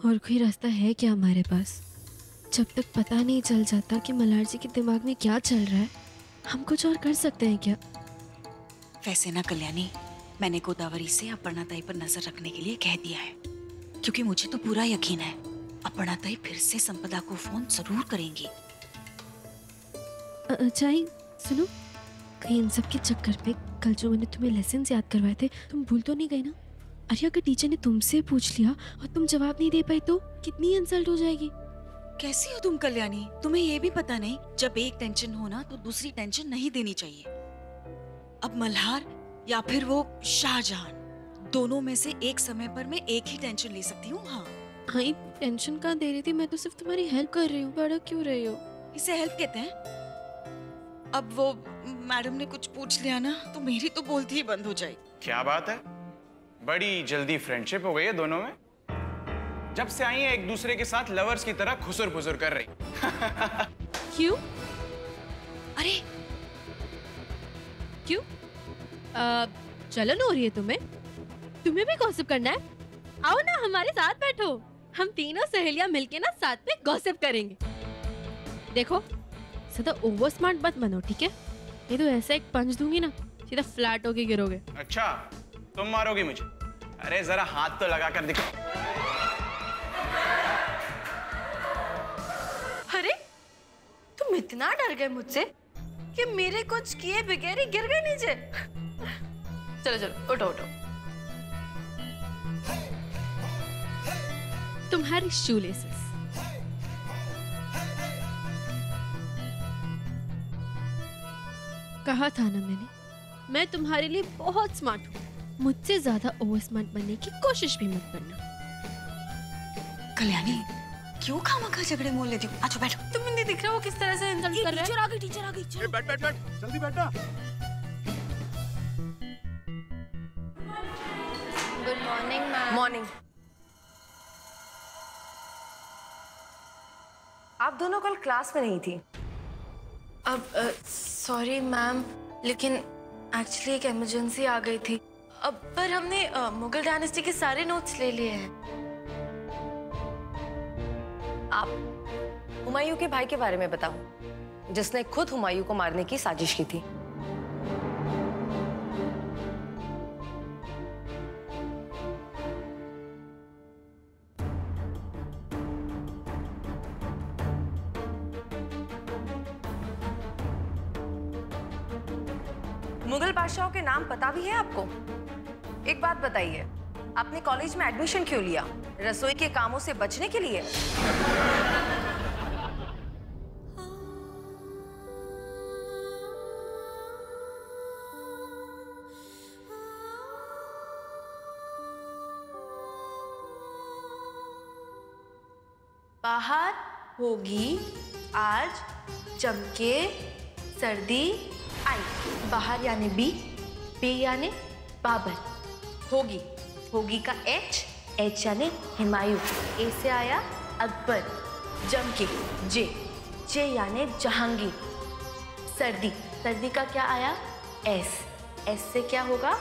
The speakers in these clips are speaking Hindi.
और कोई रास्ता है क्या हमारे पास? जब तक पता नहीं चल जाता कि मल्हार जी के दिमाग में क्या चल रहा है, हम कुछ और कर सकते हैं क्या? वैसे ना कल्याणी, मैंने गोदावरी से अपर्णा ताई पर नजर रखने के लिए कह दिया है, क्योंकि मुझे तो पूरा यकीन है अपर्णा ताई फिर से संपदा को फोन जरूर करेंगी। अच्छा ही सुनो, कहीं इन सब के चक्कर पे कल जो मैंने तुम्हें लेसन याद करवाए थे, तुम भूल तो नहीं गई ना? अरे अगर टीचर ने तुमसे पूछ लिया और तुम जवाब नहीं दे पाई तो कितनी इंसल्ट हो जाएगी। कैसी हो तुम कल्याणी? तुम्हें ये भी पता नहीं जब एक टेंशन हो ना तो दूसरी टेंशन नहीं देनी चाहिए। अब मल्हार या फिर वो शाहजहान, दोनों में से एक समय पर मैं एक ही टेंशन ले सकती हूँ। हाँ हाँ, टेंशन कहाँ दे रही थी, मैं तो सिर्फ तुम्हारी हेल्प कर रही हूँ। बड़ा क्यों रही हो? इसे हेल्प कहते हैं? अब वो मैडम ने कुछ पूछ लिया ना तो मेरी तो बोलती ही बंद हो जाएगी। क्या बात है, बड़ी जल्दी फ्रेंडशिप हो गई है दोनों में। जब से आई है एक दूसरे के साथ लवर्स की तरह खुसुर फुसुर कर रही। क्यों? अरे क्यों? जलन हो रही है तुम्हें? तुम्हें भी गॉसिप करना है? आओ ना हमारे साथ बैठो, हम तीनों सहेलियां मिलके ना साथ में गॉसिप करेंगे। देखो ज्यादा ओवर स्मार्ट मत बनो, ठीक है? ये तो ऐसा एक पंच दूंगी ना सीधा फ्लैट होके गिरोगे। अच्छा तुम मारोगी मुझे? अरे जरा हाथ तो लगा कर दिखो। अरे तुम इतना डर गए मुझसे कि मेरे कुछ किए बगैर ही गिर गए नीचे। चलो चलो उठो उठो। तुम्हारी शूलेसेस। कहा था ना मैंने, मैं तुम्हारे लिए बहुत स्मार्ट हूँ। मुझसे ज्यादा ओवर स्मार्ट बनने की कोशिश भी मत करना। कल्याणी क्यों खामखा झगड़े मोल लेती हो? अच्छा बैठो। तुम्हें नहीं दिख रहा वो किस तरह से इंसल्ट कर रहा है? टीचर आ गई, टीचर आ गई। चलो बैठ बैठ बैठ, जल्दी बैठना। Good morning ma'am. मॉर्निंग। आप दोनों कल क्लास में नहीं थी। अब सॉरी मैम, लेकिन एक्चुअली एक इमरजेंसी आ गई थी। अब पर हमने मुगल डायनेस्टी के सारे नोट्स ले लिए हैं। आप हुमायूं के भाई के बारे में बताओ, जिसने खुद हुमायूं को मारने की साजिश की थी। मुगल बादशाहों के नाम पता भी है आपको? एक बात बताइए, आपने कॉलेज में एडमिशन क्यों लिया? रसोई के कामों से बचने के लिए? बाहर होगी आज चमके सर्दी आई। बाहर यानी बी, बी यानी बाबर। होगी, होगी का एच, एच यानी हुमायूं, ए से आया अकबर। जमके जे, जे यानी जहांगीर। सर्दी, सर्दी का क्या आया? एस, एस से क्या होगा?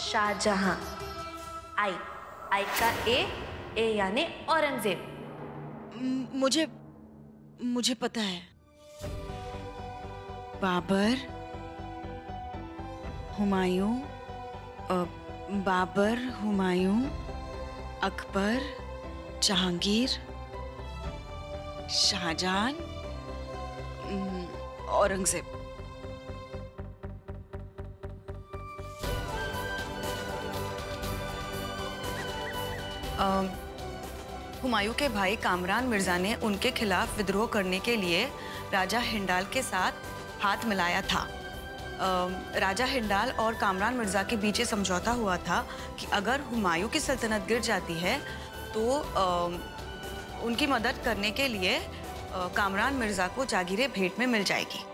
शाहजहां। आई, आई का ए यानी औरंगजेब। मुझे पता है। बाबर, हुमायूं, बाबर, हुमायूं, अकबर, जहांगीर, शाहजहां, औरंगजेब। हुमायूं के भाई कामरान मिर्जा ने उनके खिलाफ विद्रोह करने के लिए राजा हिंडाल के साथ हाथ मिलाया था। राजा हिंडाल और कामरान मिर्जा के बीच समझौता हुआ था कि अगर हुमायूं की सल्तनत गिर जाती है तो उनकी मदद करने के लिए कामरान मिर्जा को जागीरें भेंट में मिल जाएगी।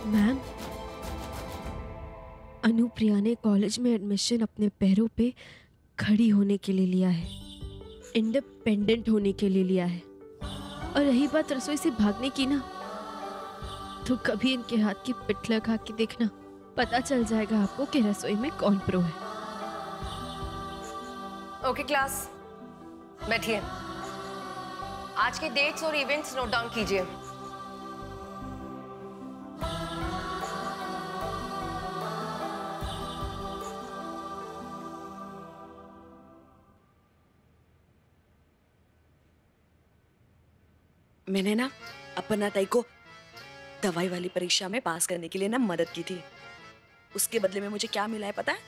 मैम, अनुप्रिया ने कॉलेज में एडमिशन अपने पैरों पे खड़ी होने के लिए लिया है, इंडिपेंडेंट होने के लिए लिया है। और रही बात रसोई से भागने की ना, तो कभी इनके हाथ की पिटला खा के देखना, पता चल जाएगा आपको कि रसोई में कौन प्रो है। ओके क्लास, बैठिए। आज के डेट्स और इवेंट्स नोट डाउन कीजिए। मैंने ना अपना ताई को दवाई वाली परीक्षा में पास करने के लिए ना मदद की थी। उसके बदले में मुझे क्या मिला है पता है?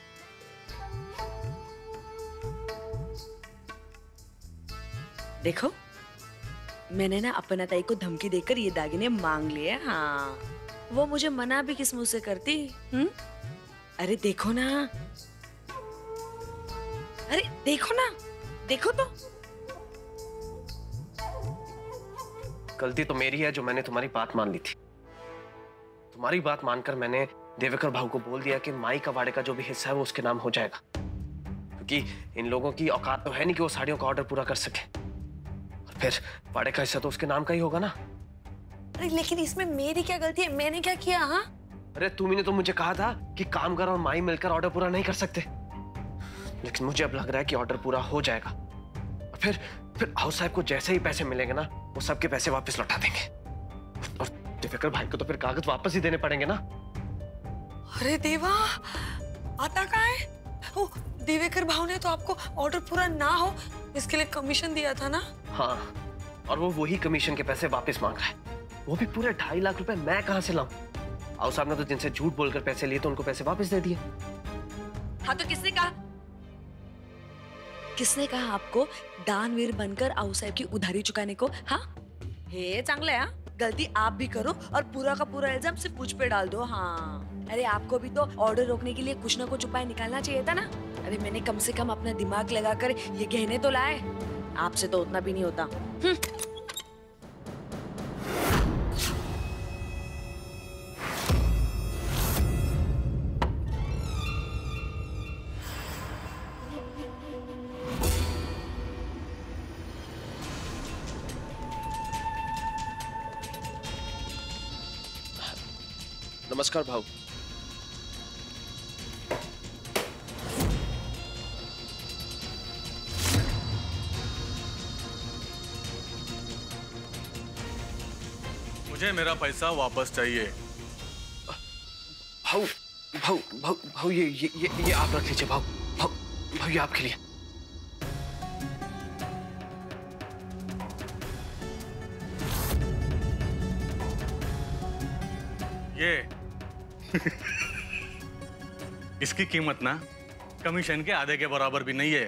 देखो, मैंने ना अपना ताई को धमकी देकर ये दागिने मांग लिए। हाँ, वो मुझे मना भी किस मुंह से करती? अरे देखो ना, अरे देखो ना, देखो तो। गलती तो मेरी है जो मैंने तुम्हारी बात मान ली थी। तुम्हारी बात मानकर मैंने देवेकर भाऊ को बोल दिया कि माई का वाड़े का जो भी हिस्सा है वो उसके नाम हो जाएगा, क्योंकि इन लोगों की औकात तो है नहीं कि वो साड़ियों का ऑर्डर पूरा कर सके। और फिर वाड़े का हिस्सा तो उसके नाम का ही होगा ना। अरे लेकिन इसमें मेरी क्या गलती है? मैंने क्या किया? हाँ, अरे तुम्ही ने तो मुझे कहा था कि कामगार और माई मिलकर ऑर्डर पूरा नहीं कर सकते, लेकिन मुझे अब लग रहा है कि ऑर्डर पूरा हो जाएगा। और फिर हाउस साहब को जैसे ही पैसे मिलेंगे ना, वो सबके पैसे वापस लौटा देंगे। और देवेकर भाई को तो फिर कागज वापस ही देने पड़ेंगे ना। अरे देवा, आता कहाँ है? ओ, देवेकर भाव ने तो आपको ऑर्डर पूरा ना हो इसके लिए कमीशन दिया था ना? हाँ, और वो वही कमीशन के पैसे वापस मांग रहा है, वो भी पूरे 2.5 लाख रुपए। मैं कहाँ से लाऊं? आओ साहब ने तो जिनसे झूठ बोलकर पैसे लिए तो उनको पैसे वापस दे दिए। हाँ तो किसने कहा? किसने कहा आपको दानवीर बनकर आओ साहब की उधारी चुकाने को? हाँ, हे चांगला है। गलती आप भी करो और पूरा का पूरा इल्जाम सिर्फ मुझ पे डाल दो। हाँ, अरे आपको भी तो ऑर्डर रोकने के लिए कुछ ना कुछ उपाय निकालना चाहिए था ना। अरे मैंने कम से कम अपना दिमाग लगाकर ये गहने तो लाए, आपसे तो उतना भी नहीं होता। नमस्कार भाऊ। मुझे मेरा पैसा वापस चाहिए। भाऊ भाऊ भाऊ भाऊ ये आप रख लीजिए। भाऊ भाऊ भाऊ ये आपके लिए। ये इसकी कीमत ना कमीशन के आधे के बराबर भी नहीं है।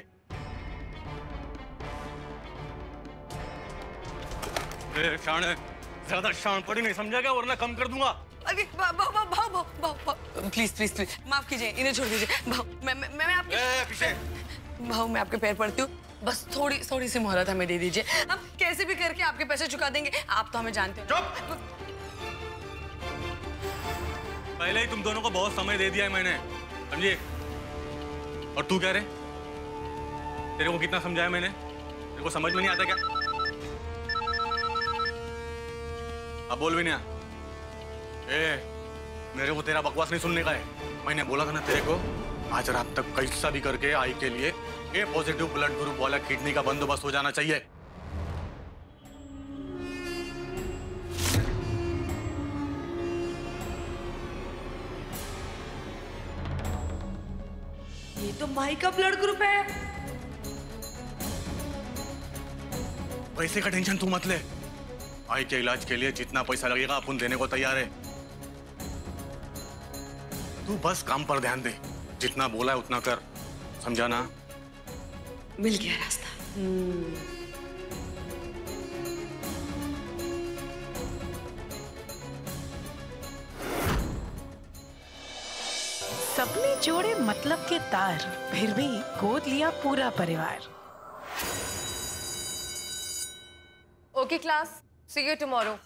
शान ज्यादा शान पड़ी नहीं समझेगा वरना कम कर दूंगा। अरे भाव प्लीज प्लीज प्लीज माफ कीजिए, इन्हें छोड़ दीजिए। भाव मैं आपके पीछे भाव मैं आपके पैर पड़ती हूँ, बस थोड़ी सी मोहलत हमें दे दीजिए। हम कैसे भी करके आपके पैसे चुका देंगे, आप तो हमें जानते हो। चुप! पहले ही तुम दोनों को बहुत समय दे दिया है मैंने, समझिए। और तू क्या रे? तेरे को कितना समझाया मैंने? तेरे को समझ में नहीं आता क्या? अब बोल भी नहीं। मेरे को तेरा बकवास नहीं सुनने का है। मैंने बोला था ना तेरे को, आज रात तक कैसा भी करके आई के लिए ए पॉजिटिव ब्लड ग्रुप वाला किडनी का बंदोबस्त हो जाना चाहिए। ये तो माई का ब्लड ग्रुप है। पैसे का टेंशन तू मत ले। आई के इलाज के लिए जितना पैसा लगेगा अपन देने को तैयार है। तू बस काम पर ध्यान दे, जितना बोला है उतना कर, समझा ना? मिल गया रास्ता। सबने जोड़े मतलब के तार, फिर भी गोद लिया पूरा परिवार। Okay class, see you tomorrow.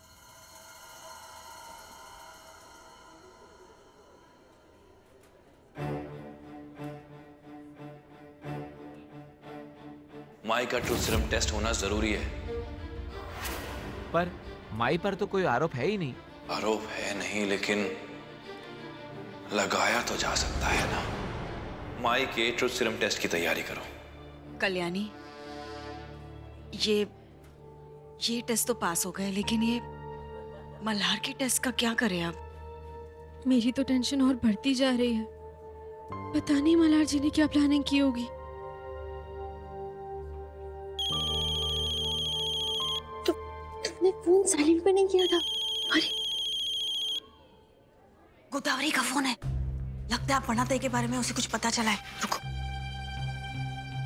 माई का ट्रूथ सीरम टेस्ट होना जरूरी है। पर माई पर तो कोई आरोप है ही नहीं। आरोप है नहीं, लेकिन लगाया तो जा सकता है ना। माई के ट्रुथ सीरम टेस्ट की तैयारी करो। कल्याणी, ये टेस्ट तो पास हो गए, लेकिन ये मल्हार के टेस्ट का क्या करें अब? मेरी तो टेंशन और बढ़ती जा रही है। पता नहीं मल्हार जी ने क्या प्लानिंग की होगी। तुमने फोन साइलेंट पे नहीं किया था? अरे गोदावरी का फोन है। लगता है अपर्णा के बारे में उसे कुछ पता चला है। रुको।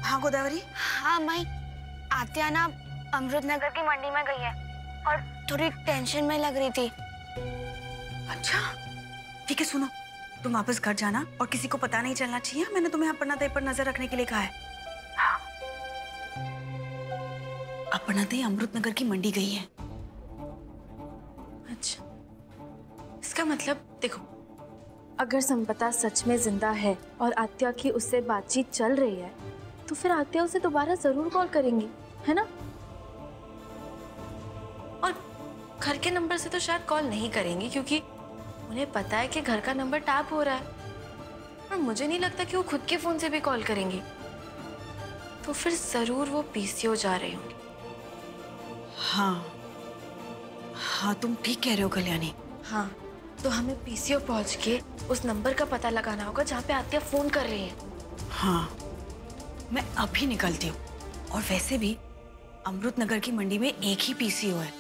हाँ गोदावरी। हाँ माई, आत्या ना अमृत नगर की मंडी में गई है और थोड़ी टेंशन में लग रही थी। अच्छा ठीक है, सुनो, तुम वापस घर जाना और किसी को पता नहीं चलना चाहिए। मैंने तुम्हें अपर्णा पर नजर रखने के लिए कहा है। हाँ। अपर्णा अमृत नगर की मंडी गई है। अच्छा, इसका मतलब देखो, अगर संपदा सच में जिंदा है और आत्या की उससे बातचीत चल रही है तो फिर आत्या उसे दोबारा जरूर कॉल करेंगी, है ना? और घर के नंबर से तो शायद कॉल नहीं करेंगी, क्योंकि उन्हें पता है कि घर का नंबर टैप हो रहा है। और मुझे नहीं लगता कि वो खुद के फोन से भी कॉल करेंगी। तो फिर जरूर वो पीसीओ जा रही होंगी। हाँ, तुम ठीक कह रहे हो कल्याणी। हाँ, तो हमें पीसीओ पहुंच के उस नंबर का पता लगाना होगा जहाँ पे आत्या फोन कर रही है। हाँ, मैं अभी निकलती हूँ। और वैसे भी अमृत नगर की मंडी में एक ही पीसीओ है,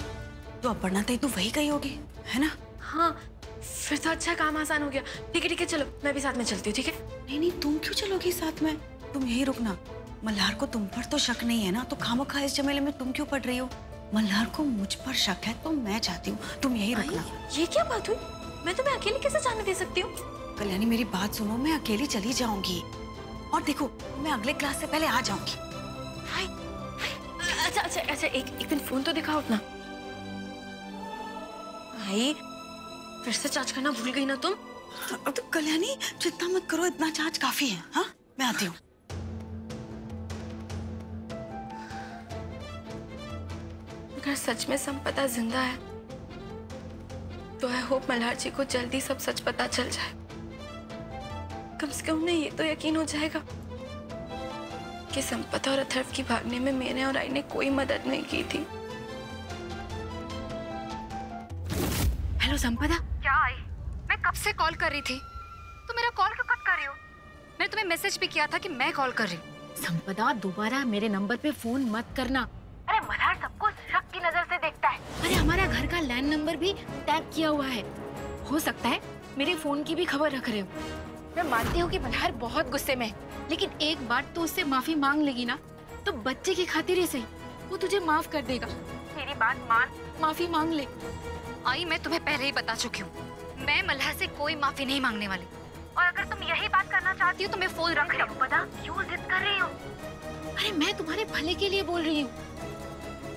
तो अपर्णा तो वही गई होगी, है ना? हाँ, फिर तो अच्छा, काम आसान हो गया। ठीक है, चलो मैं भी साथ में चलती हूँ। ठीक है? नहीं, तुम क्यों चलोगी साथ में? तुम यही रुकना। मल्हार को तुम पर तो शक नहीं है ना, तो खामोखा इस झमेले में तुम क्यों पड़ रही हो? मल्हार को मुझ पर शक है तो मैं चाहती हूँ तुम यही रुकना। ये क्या बात हुई? मैं तुम्हें अकेले कैसे जाने दे सकती हूँ? कल्याणी मेरी बात सुनो, मैं अकेली चली जाऊंगी और देखो मैं अगले क्लास से पहले आ जाऊंगी। अच्छा, एक दिन फोन तो दिखाओ अपना। भाई, फिर से चार्ज करना भूल गई ना तुम? तो कल्याणी चिंता मत करो, इतना चार्ज काफी है। हाँ, मैं आती हूँ। अगर सच में संपदा जिंदा है तो आई होप मल्हार जी को जल्दी सब सच पता चल जाए। कम से कम उन्हें ये तो यकीन हो जाएगा कि संपदा और अथर्व की भागने में मैंने और आई ने कोई मदद नहीं की थी। हेलो संपदा। क्या आई? मैं कब से कॉल कर रही थी, तो मेरा कॉल क्यों कट कर रही हो? मैंने तुम्हें मैसेज भी किया था कि मैं कॉल कर रही हूँ। संपदा, दोबारा मेरे नंबर पे फोन मत करना। अरे मल्हार सबको शक की नजर से देखता है। अरे हमारा घर का लैंड नंबर भी टैग किया हुआ है। हो सकता है मेरे फोन की भी खबर रख रहे हो। मैं मानती हूँ कि मल्हार बहुत गुस्से में है, लेकिन एक बार तो उससे माफी मांग लेगी ना, तो बच्चे की खातिर ही सही वो तुझे माफ कर देगा। मेरी बात मान, माफी मांग ले। आई, मैं तुम्हें पहले ही बता चुकी हूँ, मैं मल्हार से कोई माफी नहीं मांगने वाली। और अगर तुम यही बात करना चाहती हो तो मैं फोन रख रही हूँ। पता क्यों जिद कर रही हो? अरे मैं तुम्हारे भले के लिए बोल रही हूँ।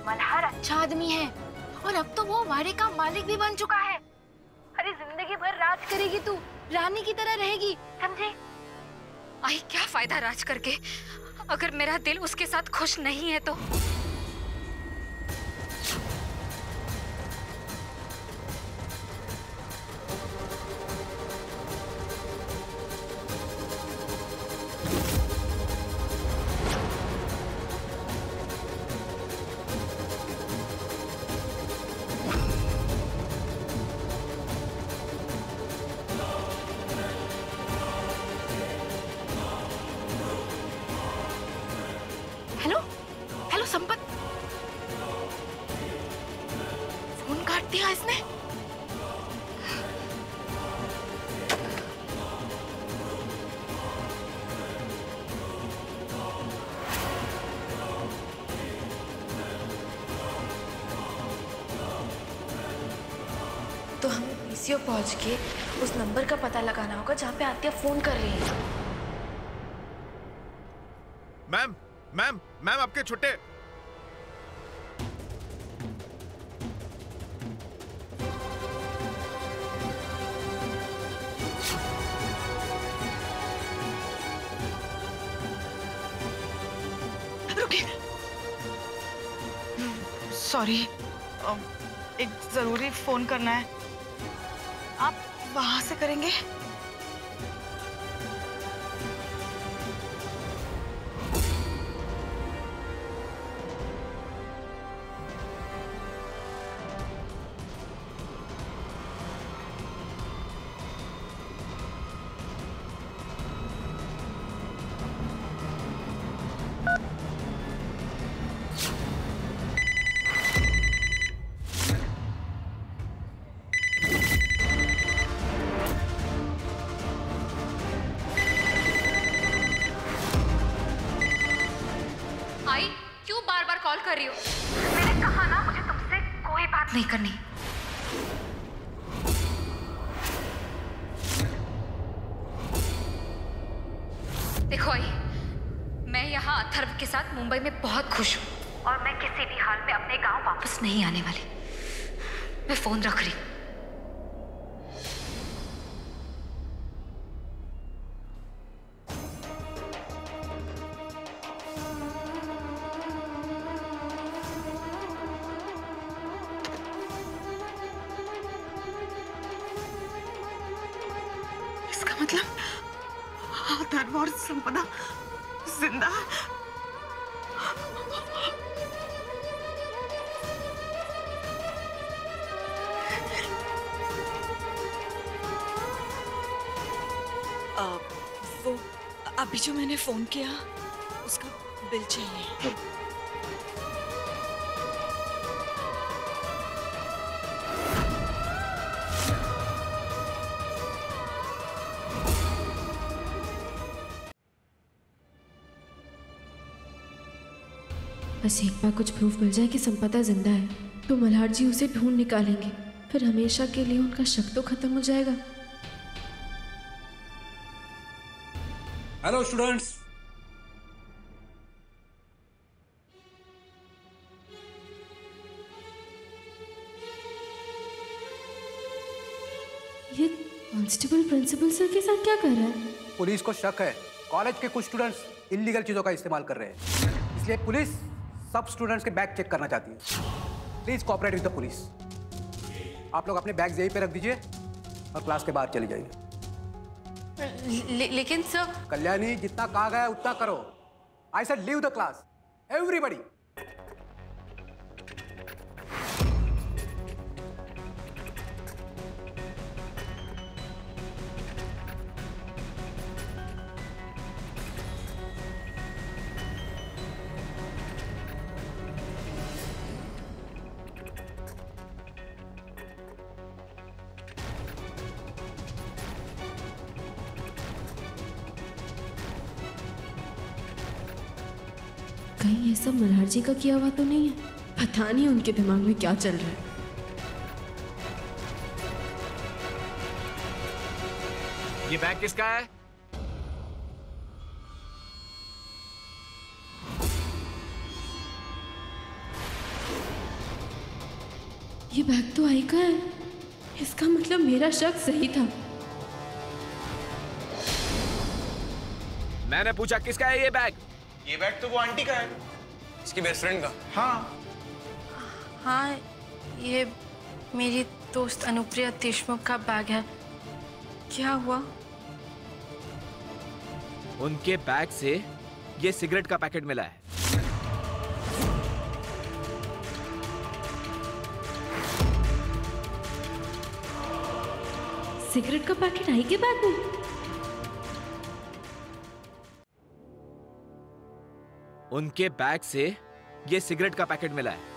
मल्हार अच्छा आदमी है और अब तो वो वाड़े का मालिक भी बन चुका है। अरे जिंदगी भर राज करेगी तू, रानी की तरह रहेगी, समझे? आई, क्या फायदा राज करके अगर मेरा दिल उसके साथ खुश नहीं है तो? हेलो संपत, फोन काट दिया इसने। तो हमें पीसीओ पहुंच के उस नंबर का पता लगाना होगा जहाँ पे आत्या फोन कर रही है। मैम आपके छुट्टे। सॉरी, एक जरूरी फोन करना है। आप वहां से करेंगे? आई, क्यों बार बार कॉल कर रही हो? मैंने कहा ना मुझे तुमसे कोई बात नहीं करनी। देखो आई, मैं यहाँ अथर्व के साथ मुंबई में बहुत खुश हूँ और मैं किसी भी हाल में अपने गांव वापस नहीं आने वाली। मैं फोन रख रही हूँ। इसका मतलब अथर्व और संपदा जिंदा है। वो अभी जो मैंने फोन किया उसका बिल चाहिए। बस एक बार कुछ प्रूफ मिल जाए कि संपदा जिंदा है तो मल्हार जी उसे ढूंढ निकालेंगे, फिर हमेशा के लिए उनका शक तो खत्म हो जाएगा। हेलो स्टूडेंट्स, ये कांस्टेबल प्रिंसिपल सर के साथ क्या कर रहा है? पुलिस को शक है कॉलेज के कुछ स्टूडेंट्स इलीगल चीजों का इस्तेमाल कर रहे हैं, इसलिए पुलिस सब स्टूडेंट्स के बैग चेक करना चाहती है। Please cooperate with the police. आप लोग अपने बैग यहीं पे रख दीजिए और क्लास के बाहर चली जाइए। लेकिन सर। कल्याणी, जितना कहा गया है उतना करो। I said leave the class everybody. कहीं ये सब मल्हार जी का किया हुआ तो नहीं है? पता नहीं उनके दिमाग में क्या चल रहा है। ये बैग किसका है? ये बैग तो आई का है। इसका मतलब मेरा शक सही था। मैंने पूछा किसका है ये बैग? ये बैग तो वो आंटी का है, इसकी बेस्ट फ्रेंड का। हाँ हाँ, ये मेरी दोस्त अनुप्रिया देशमुख का बैग है। क्या हुआ? उनके बैग से ये सिगरेट का पैकेट मिला है। सिगरेट का पैकेट आई के बैग में? उनके बैग से ये सिगरेट का पैकेट मिला है।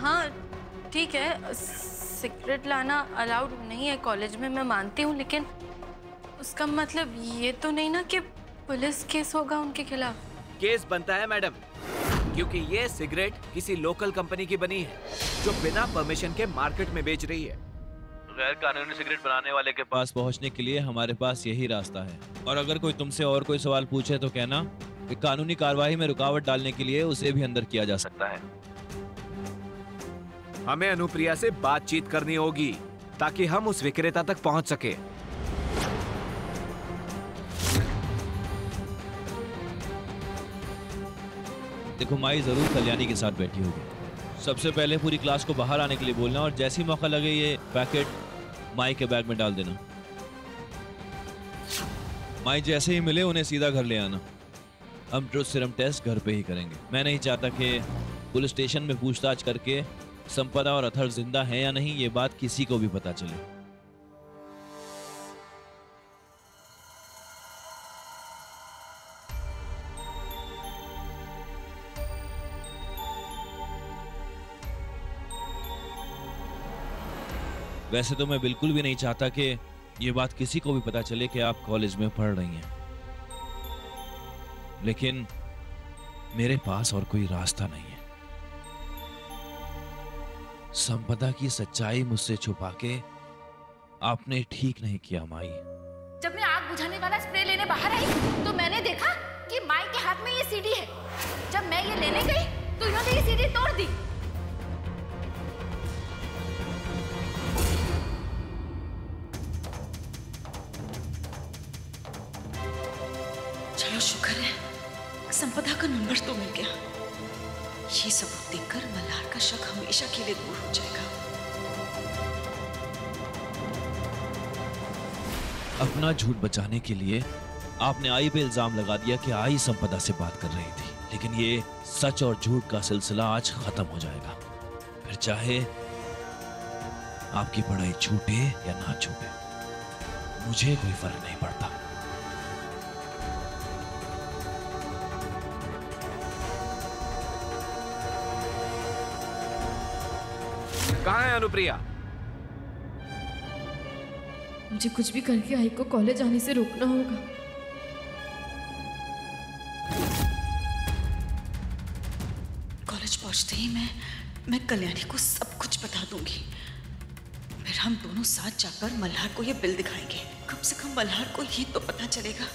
हाँ ठीक है, सिगरेट लाना अलाउड नहीं है कॉलेज में, मैं मानती हूँ, लेकिन उसका मतलब ये तो नहीं ना कि पुलिस केस होगा उनके खिलाफ। केस बनता है मैडम, क्योंकि ये सिगरेट किसी लोकल कंपनी की बनी है जो बिना परमिशन के मार्केट में बेच रही है। गैर कानूनी सिगरेट बनाने वाले के पास पहुंचने के लिए हमारे पास यही रास्ता है। और अगर कोई तुमसे और कोई सवाल पूछे तो कहना कि कानूनी कार्रवाई में रुकावट डालने के लिए उसे भी अंदर किया जा सकता है। हमें अनुप्रिया से बातचीत करनी होगी ताकि हम उस विक्रेता तक पहुंच सके। देखो माई जरूर कल्याणी के साथ बैठी होगी। सबसे पहले पूरी क्लास को बाहर आने के लिए बोलना और जैसे ही मौका लगे ये पैकेट माई के बैग में डाल देना। माई जैसे ही मिले उन्हें सीधा घर ले आना। हम ट्रुथ सीरम टेस्ट घर पे ही करेंगे। मैं नहीं चाहता कि पुलिस स्टेशन में पूछताछ करके संपदा और अथर्व जिंदा हैं या नहीं ये बात किसी को भी पता चले। वैसे तो मैं बिल्कुल भी नहीं चाहता कि ये बात किसी को भी पता चले कि आप कॉलेज में पढ़ रही हैं, लेकिन मेरे पास और कोई रास्ता नहीं है। संपदा की सच्चाई मुझसे छुपा के आपने ठीक नहीं किया माई। जब मैं आग बुझाने वाला स्प्रे लेने बाहर आई तो मैंने देखा कि माई के हाथ में ये सीडी है। जब मैं ये लेने गई तो इन्होंने ये सीडी तोड़ दी। चलो शुक्र है संपदा का नंबर तो मिल गया। ये सबूत देखकर मल्हार का शक हमेशा के लिए दूर हो जाएगा। अपना झूठ बचाने के लिए आपने आई पे इल्जाम लगा दिया कि आई संपदा से बात कर रही थी, लेकिन ये सच और झूठ का सिलसिला आज खत्म हो जाएगा। फिर चाहे आपकी पढ़ाई छूटे या ना छूटे, मुझे कोई फर्क नहीं पड़ता। कहाँ है अनुप्रिया? मुझे कुछ भी करके आई को कॉलेज आने से रोकना होगा। कॉलेज पहुंचते ही मैं कल्याणी को सब कुछ बता दूंगी। फिर हम दोनों साथ जाकर मल्हार को ये बिल दिखाएंगे। कम से कम मल्हार को ये तो पता चलेगा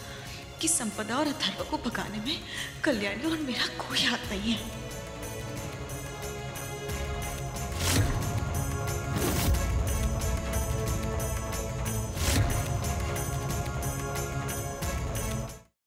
कि संपदा और अथर्व को भगाने में कल्याणी और मेरा कोई हाथ नहीं है।